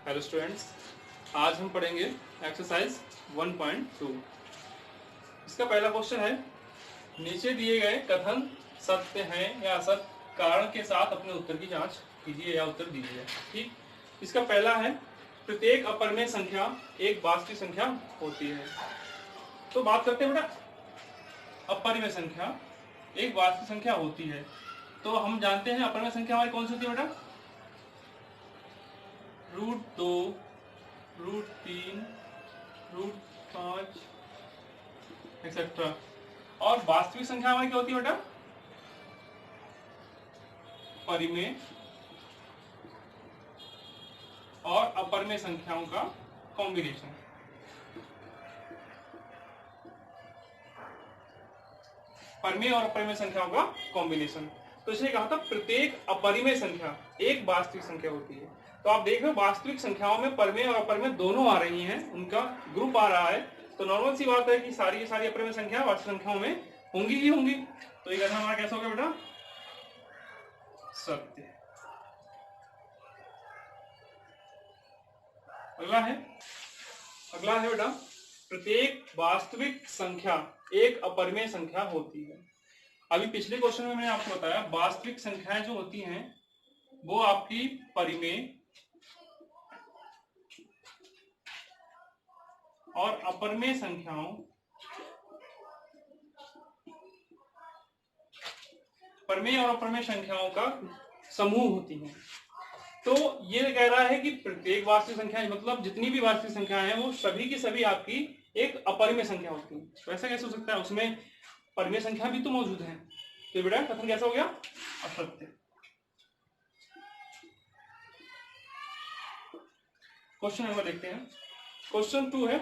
Hello students, आज हम पढ़ेंगे एक्सरसाइज 1.2। इसका पहला क्वेश्चन है, नीचे दिए गए कथन सत्य हैं या असत्य, कारण के साथ अपने उत्तर की जांच कीजिए या उत्तर दीजिए। ठीक, इसका पहला है, प्रत्येक अपरिमेय संख्या एक वास्तविक संख्या होती है। तो बात करते हैं बेटा, अपरिमेय संख्या एक वास्तविक संख्या होती है। तो हम जानते हैं अपरिमेय संख्या हमारी कौन सी होती है बेटा? √2, √3, √5 एक्सेट्रा। और वास्तविक संख्या हमारी क्या होती है बेटा? परिमेय और अपरिमेय संख्याओं का कॉम्बिनेशन। परिमेय और अपरिमेय संख्याओं का कॉम्बिनेशन। तो इसने कहा था प्रत्येक अपरिमेय संख्या एक वास्तविक संख्या होती है। तो आप देख रहे हो वास्तविक संख्याओं में परिमेय और अपरिमेय दोनों आ रही हैं, उनका ग्रुप आ रहा है। तो नॉर्मल सी बात है कि सारी की सारी अपरिमेय संख्या वास्तविक संख्याओं में होंगी ही होंगी। तो ये कथन हमारा कैसा होगा बेटा? सत्य। अगला है बेटा, प्रत्येक वास्तविक संख्या एक अपरिमेय संख्या होती है। अभी पिछले क्वेश्चन में मैंने आपको बताया वास्तविक संख्याएं जो होती हैं वो आपकी परिमेय और अपरिमेय संख्याओं का समूह होती हैं। तो ये कह रहा है कि प्रत्येक वास्तविक संख्या मतलब जितनी भी वास्तविक संख्याएं हैं वो सभी की सभी आपकी एक अपरिमेय संख्या होती है। तो ऐसा कैसे हो सकता है? उसमें परिमेय संख्या भी तो मौजूद है। तो बेटा कथन कैसा हो गया? असत्य। क्वेश्चन नंबर देखते हैं। क्वेश्चन 2 है,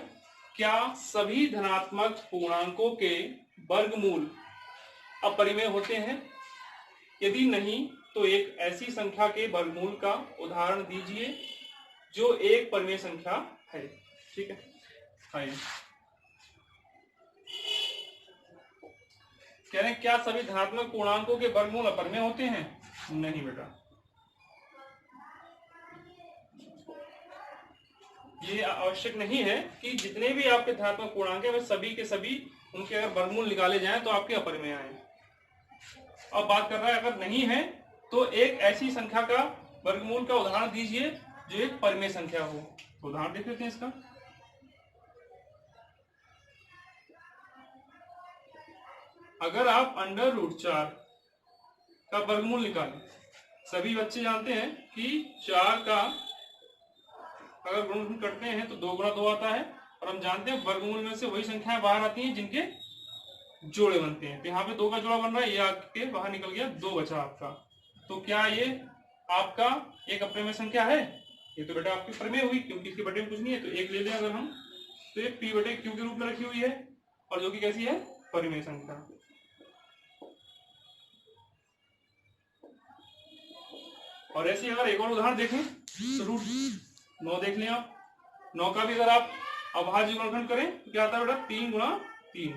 क्या सभी धनात्मक पूर्णांकों के वर्गमूल अपरिमेय होते हैं? यदि नहीं तो एक ऐसी संख्या के वर्गमूल का उदाहरण दीजिए जो एक परिमेय संख्या है। ठीक है, कह रहे हैं क्या सभी धनात्मक पूर्णांकों के वर्गमूल अपरिमेय होते हैं? नहीं बेटा, ये आवश्यक नहीं है कि जितने भी आपके धनात्मक पूर्णांक है वे सभी के सभी उनके अगर वर्गमूल निकाले जाएं तो आपके अपरिमेय आए। अब बात कर रहा है अगर नहीं है तो एक ऐसी संख्या का वर्गमूल का उदाहरण दीजिए जो एक परिमेय संख्या हो। उदाहरण देख लेते हैं इसका। अगर आप √4 का वर्गमूल निकालें, सभी बच्चे जानते हैं कि 4 का अगर गुणनफल करते हैं तो 2 गुणा 2 आता है, और हम जानते हैं वर्गमूल में से वही संख्याएं बाहर आती हैं जिनके जोड़े बनते हैं। तो यहाँ पे 2 का जोड़ा बन रहा है, ये आपके बाहर निकल गया, 2 बचा आपका। तो क्या ये आपका एक अपरिमेय संख्या है? ये तो बेटा आपकी परिमेय हुई क्योंकि इसके बटे में कुछ नहीं है। तो एक ले लें अगर हम, तो ये p/q के रूप में रखी हुई है और जो कि कैसी है? परिमेय संख्या। और ऐसे अगर एक और उदाहरण देखें तो √9 देख लें आप। 9 का भी अगर आप अभाज्य गुणनखंड करें तो क्या आता है बेटा? 3 गुणा 3।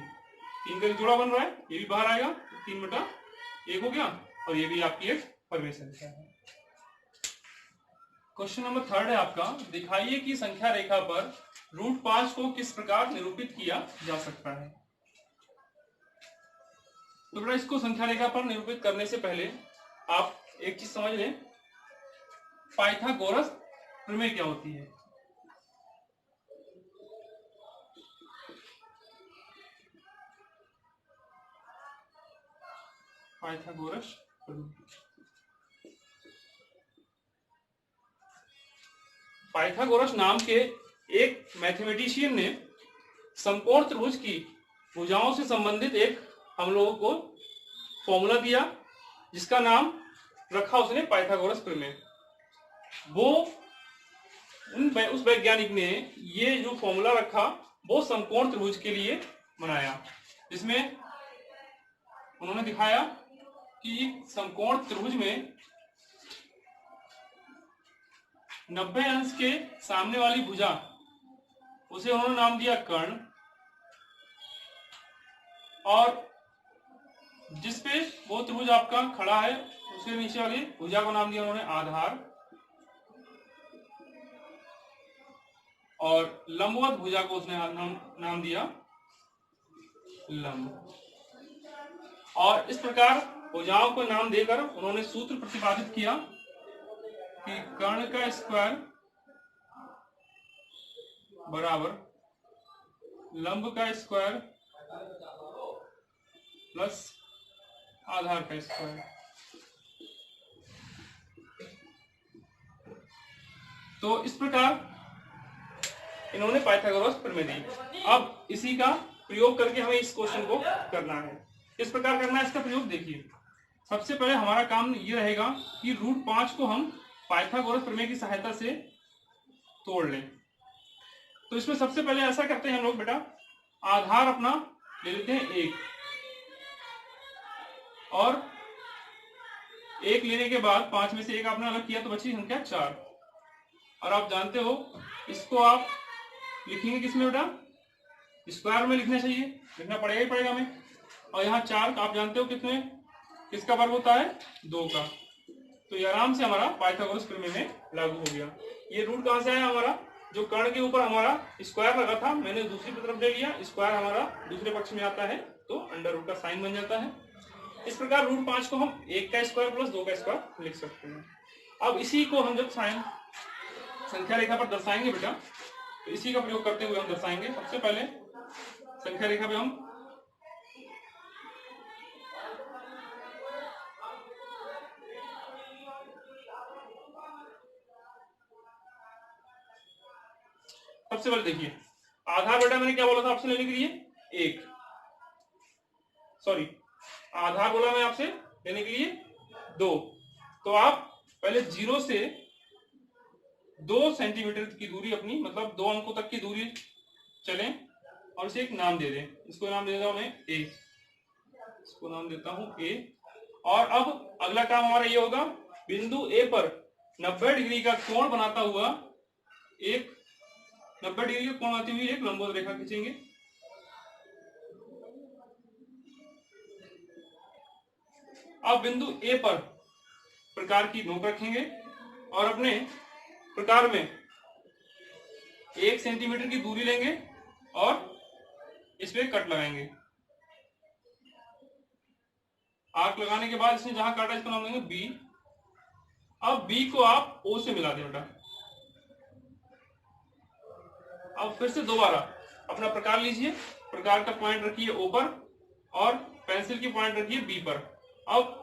3 का जोड़ा बन रहा है, ये भी बाहर आएगा, 3/1 हो गया, और ये भी आपकी एक परिमेय संख्या है। क्वेश्चन नंबर 3 है आपका, दिखाइए कि संख्या रेखा पर √5 को किस प्रकार निरूपित किया जा सकता है। तो बेटा इसको संख्या रेखा पर निरूपित करने से पहले आप एक चीज समझ लें, पाइथागोरस प्रमेय क्या होती है? पाइथागोरस प्रमेय, पाइथागोरस नाम के एक मैथमेटिशियन ने समकोण त्रिभुज की भुजाओं से संबंधित एक हम लोगों को फॉर्मूला दिया जिसका नाम रखा उसने पाइथागोरस प्रमेय। वो उस वैज्ञानिक ने ये जो फॉर्मूला रखा वो समकोण त्रिभुज के लिए बनाया, जिसमें उन्होंने दिखाया कि समकोण त्रिभुज में 90 अंश के सामने वाली भुजा, उसे उन्होंने नाम दिया कर्ण, और जिसपे वो त्रिभुज आपका खड़ा है उसके नीचे वाली भुजा को नाम दिया उन्होंने आधार, और लंबवत भुजा को उसने नाम दिया लंब। और इस प्रकार भुजाओं को नाम देकर उन्होंने सूत्र प्रतिपादित किया कि कर्ण का स्क्वायर बराबर लंब का स्क्वायर प्लस आधार का स्क्वायर। तो इस प्रकार इन्होंने पाइथागोरस प्रमेय दी। अब इसी का प्रयोग करके हमें इस क्वेश्चन को करना है। इस प्रकार करना है इसका प्रयोग। देखिए, सबसे पहले हमारा काम ये रहेगा कि रूट 5 को हम पाइथागोरस प्रमेय की सहायता से तोड़ लें। तो इसमें सबसे पहले ऐसा करते हैं हम लोग बेटा, आधार अपना ले लेते हैं 1, और 1 लेने के बाद 5 में से 1 आपने अलग किया तो बची संख्या 4। और आप जानते हो इसको आप लिखेंगे किसमें बेटा, स्क्वायर में लिखना चाहिए, लिखना पड़ेगा ही पड़ेगा हमें। और यहाँ 4 आप जानते हो कितने किसका वर्ग होता है, 2 का। तो ये आराम से हमारा पाइथागोरस प्रमेय में लागू हो गया। ये रूट कहां से आया हमारा, जो कर्ण के ऊपर हमारा स्क्वायर लगा था मैंने दूसरी तरफ ले लिया, स्क्वायर हमारा दूसरे पक्ष में आता है तो अंडर रूट का साइन बन जाता है। इस प्रकार रूट 5 को हम 1 का स्क्वायर प्लस 2 का स्क्वायर लिख सकते हैं। अब इसी को हम जब साइन संख्या रेखा पर दर्शाएंगे बेटा, तो इसी का प्रयोग करते हुए हम दर्शाएंगे। सबसे पहले संख्या रेखा पे हम सबसे पहले देखिए, आधार बेटा मैंने क्या बोला था आपसे लेने के लिए 1, सॉरी आधार बोला मैं आपसे लेने के लिए 2। तो आप पहले 0 से 2 सेंटीमीटर की दूरी अपनी, मतलब 2 अंकों तक की दूरी चलें और इसे एक नाम दे दें। इसको नाम दे देता हूं मैं A, इसको नाम देता हूं A। और अब अगला काम हमारा ये होगा, बिंदु A पर 90 डिग्री का कोण बनाता हुआ एक 90 डिग्री का कोण आती हुई एक लंबवत रेखा खींचेंगे। अब बिंदु A पर प्रकार की नोक रखेंगे और अपने प्रकार में 1 सेंटीमीटर की दूरी लेंगे और इस पे कट लगाएंगे। आर्क लगाने के बाद इसने जहां काटा इसका नाम देंगे B। अब B को आप O से मिला दें बेटा। अब फिर से दोबारा अपना प्रकार लीजिए, प्रकार का पॉइंट रखिए O पर और पेंसिल की पॉइंट रखिए B पर। अब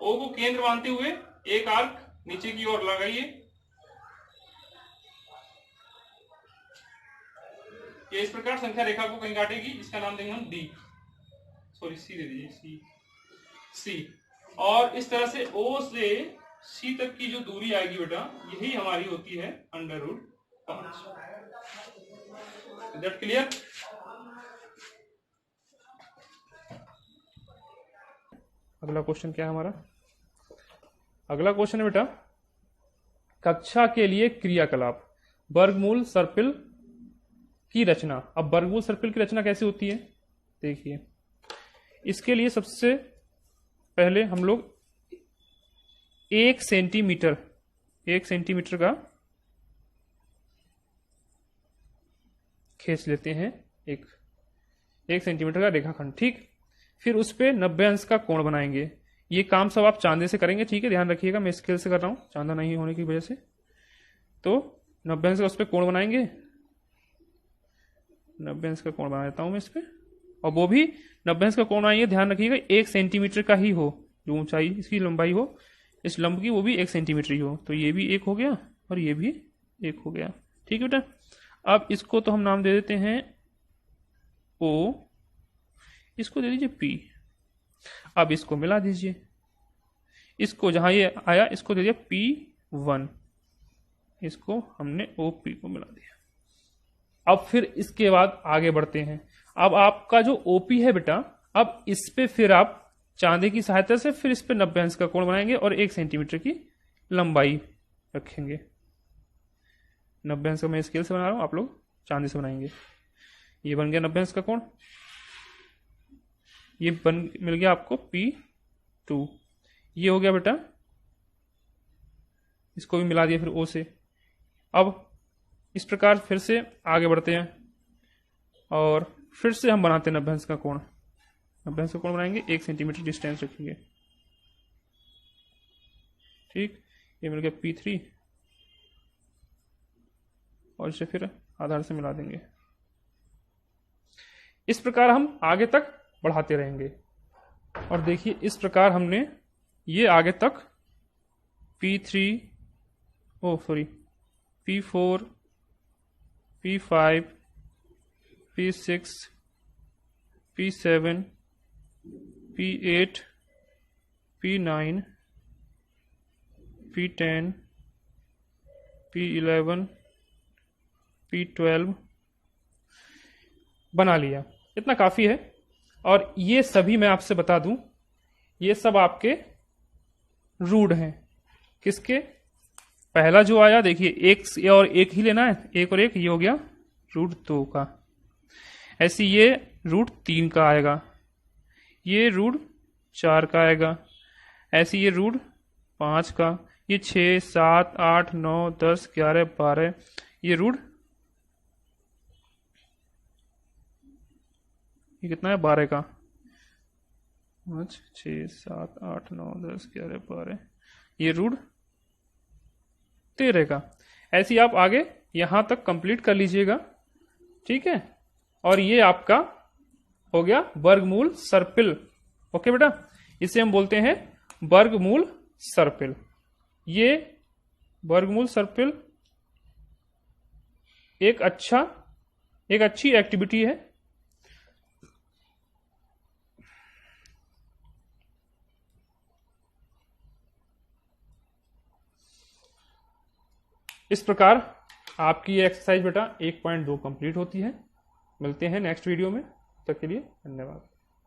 O को केंद्र मानते हुए एक आर्क नीचे की ओर लगाइए। ये इस प्रकार संख्या रेखा को कहीं काटेगी, इसका नाम देंगे हम D, सॉरी C दे दीजिए, C। और इस तरह से O से C तक की जो दूरी आएगी बेटा, यही हमारी होती है अंडर रूट 5। That clear? अगला क्वेश्चन क्या है हमारा? अगला क्वेश्चन है बेटा, कक्षा के लिए क्रियाकलाप, वर्गमूल सर्पिल की रचना। अब वर्गमूल सर्पिल की रचना कैसे होती है देखिए, इसके लिए सबसे पहले हम लोग 1 सेंटीमीटर का खींच लेते हैं, 1 सेंटीमीटर का रेखाखंड, ठीक। फिर उस पे 90 अंश का कोण बनाएंगे। ये काम सब आप चांदे से करेंगे, ठीक है, ध्यान रखिएगा, मैं स्केल से कर रहा हूं चांदा नहीं होने की वजह से। तो 90 अंश का उस पे कोण बनाएंगे, 90 अंश का कोण बना देता हूं मैं इस पे, और वो भी 90 अंश का कोण बनाएंगे, ध्यान रखिएगा 1 सेंटीमीटर का ही हो, जो ऊंचाई इसकी लंबाई हो इस लंब की, वो भी 1 सेंटीमीटर ही हो। तो ये भी 1 हो गया और ये भी 1 हो गया, ठीक है बेटा। अब इसको तो हम नाम दे देते हैं O, इसको दे दीजिए P। अब इसको मिला दीजिए, इसको जहां ये आया इसको दे दिया P1, इसको हमने OP को मिला दिया। अब फिर इसके बाद आगे बढ़ते हैं। अब आपका जो OP है बेटा, अब इस पे फिर आप चांदी की सहायता से फिर इस पे 90 अंश का कोण बनाएंगे और 1 सेंटीमीटर की लंबाई रखेंगे। 90 अंश का मैं स्केल से बना रहा हूं, आप लोग चांदी से बनाएंगे। ये बन गया 90 अंश का कोण, ये मिल गया आपको P2। ये हो गया बेटा, इसको भी मिला दिया फिर O से। अब इस प्रकार फिर से आगे बढ़ते हैं और फिर से हम बनाते हैं नभ्यंश का कोण। नभ्यंश का कोण बनाएंगे, 1 सेंटीमीटर डिस्टेंस रखेंगे। ठीक, ये मिल गया P3 और इसे फिर आधार से मिला देंगे। इस प्रकार हम आगे तक बढ़ाते रहेंगे और देखिए इस प्रकार हमने ये आगे तक P4, P5, P6, P7, P8, P9, P10, P11, P12 बना लिया। इतना काफी है। और ये सभी मैं आपसे बता दूं, ये सब आपके रूट हैं। किसके? पहला जो आया देखिए, एक और एक ही लेना है, एक और एक, ये हो गया रूट 2 का। ऐसे ये रूट 3 का आएगा, ये रूट 4 का आएगा, ऐसे ये रूट 5 का, ये 6, 7, 8, 9, 10, 11, 12, ये रूट, ये कितना है 12 का, 5, 6, 7, 8, 9, 10, 11, 12, ये रूट 13 का। ऐसे ही आप आगे यहां तक कंप्लीट कर लीजिएगा। ठीक है, और ये आपका हो गया वर्गमूल सर्पिल। ओके बेटा, इसे हम बोलते हैं वर्गमूल सर्पिल। ये वर्गमूल सर्पिल एक अच्छी एक्टिविटी है। इस प्रकार आपकी ये एक्सरसाइज बेटा 1.2 कंप्लीट होती है। मिलते हैं नेक्स्ट वीडियो में, तब तक के लिए धन्यवाद।